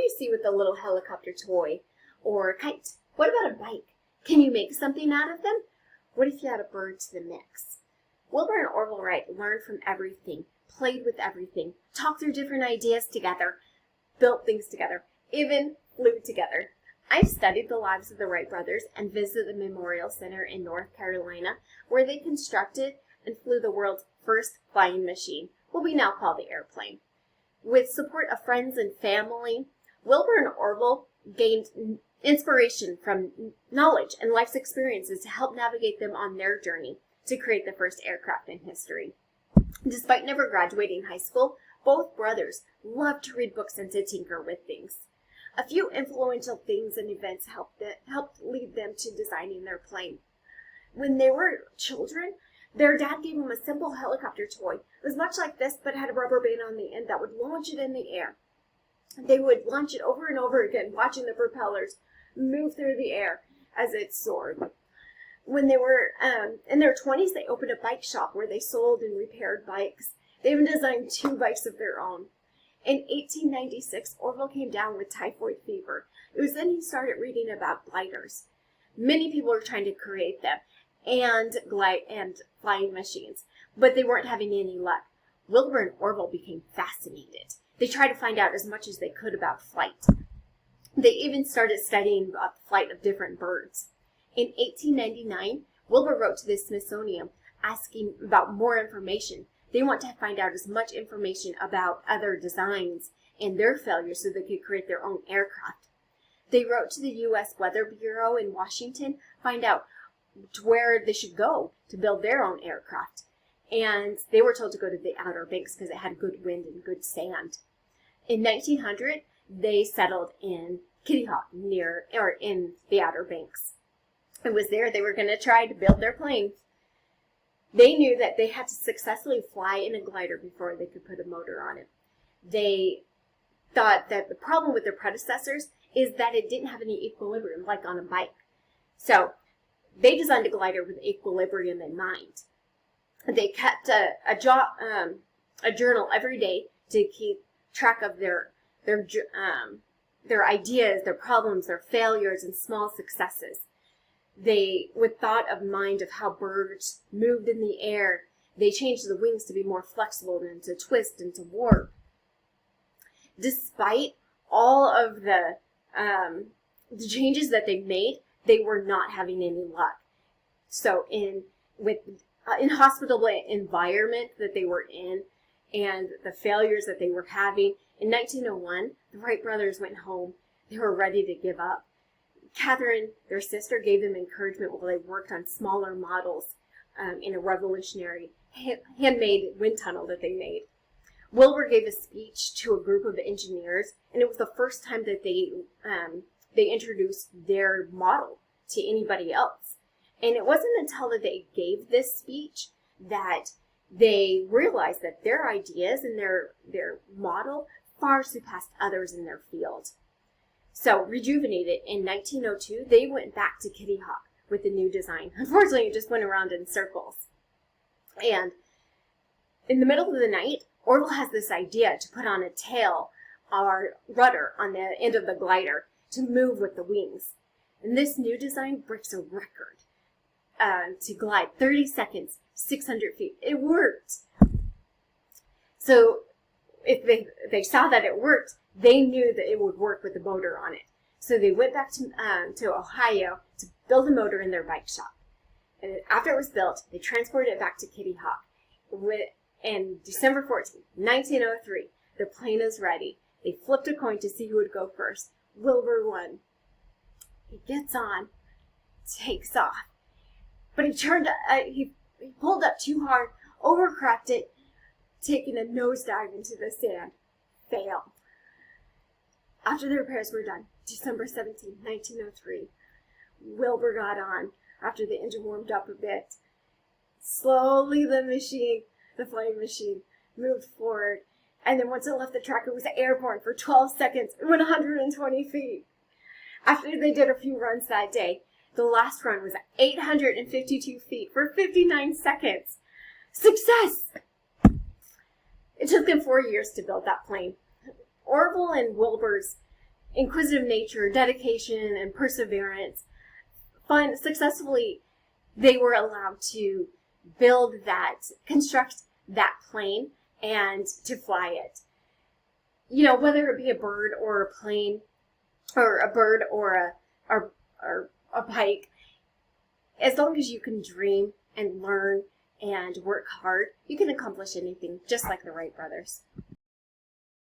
do you see with a little helicopter toy or a kite? What about a bike? Can you make something out of them? What if you had a bird to the mix? Wilbur and Orville Wright learned from everything, played with everything, talked through different ideas together, built things together, even flew together. I've studied the lives of the Wright brothers and visited the Memorial Center in North Carolina, where they constructed and flew the world's first flying machine, what we now call the airplane. With support of friends and family, Wilbur and Orville gained inspiration from knowledge and life's experiences to help navigate them on their journey to create the first aircraft in history. Despite never graduating high school, both brothers loved to read books and to tinker with things. A few influential things and events helped lead them to designing their plane. When they were children, their dad gave them a simple helicopter toy. It was much like this, but had a rubber band on the end that would launch it in the air. They would launch it over and over again, watching the propellers move through the air as it soared. When they were in their 20s, they opened a bike shop where they sold and repaired bikes. They even designed 2 bikes of their own. In 1896, Orville came down with typhoid fever. It was then he started reading about gliders. Many people were trying to create them and flying machines, but they weren't having any luck. Wilbur and Orville became fascinated. They tried to find out as much as they could about flight. They even started studying about the flight of different birds. In 1899, Wilbur wrote to the Smithsonian asking about more information. They want to find out as much information about other designs and their failures so they could create their own aircraft. They wrote to the U.S. Weather Bureau in Washington, find out where they should go to build their own aircraft. And they were told to go to the Outer Banks because it had good wind and good sand. In 1900, they settled in Kitty Hawk in the Outer Banks. It was there they were going to try to build their plane. They knew that they had to successfully fly in a glider before they could put a motor on it. They thought that the problem with their predecessors is that it didn't have any equilibrium, like on a bike. So they designed a glider with equilibrium in mind. They kept a journal every day to keep track of their ideas, their problems, their failures, and small successes. They, with thought of mind of how birds moved in the air, they changed the wings to be more flexible and to twist and to warp. Despite all of the changes that they made, they were not having any luck. So in hospitable environment that they were in and the failures that they were having, in 1901, the Wright brothers went home. They were ready to give up. Catherine, their sister, gave them encouragement while they worked on smaller models in a revolutionary handmade wind tunnel that they made. Wilbur gave a speech to a group of engineers, and it was the first time that they introduced their model to anybody else. And it wasn't until that they gave this speech that they realized that their ideas and their model far surpassed others in their field. So, rejuvenated in 1902, they went back to Kitty Hawk with the new design. Unfortunately, it just went around in circles. And in the middle of the night, Orville has this idea to put on a tail or rudder on the end of the glider to move with the wings. And this new design breaks a record to glide 30 seconds, 600 feet. It worked. So, if they saw that it worked, they knew that it would work with the motor on it. So they went back to Ohio to build a motor in their bike shop. And after it was built, they transported it back to Kitty Hawk. And December 14, 1903, the plane is ready. They flipped a coin to see who would go first. Wilbur won. He gets on, takes off. But he pulled up too hard, overcracked it, taking a nosedive into the sand. Failed. After the repairs were done, December 17, 1903, Wilbur got on after the engine warmed up a bit. Slowly the flying machine, moved forward, and then once it left the track, it was airborne for 12 seconds. It went 120 feet. After they did a few runs that day, the last run was 852 feet for 59 seconds. Success! It took them 4 years to build that plane. Orville and Wilbur's inquisitive nature, dedication, and perseverance, successfully, they were allowed to construct that plane and to fly it. You know, whether it be a bird or a plane, or a bird or a bike, as long as you can dream and learn and work hard, you can accomplish anything, just like the Wright brothers.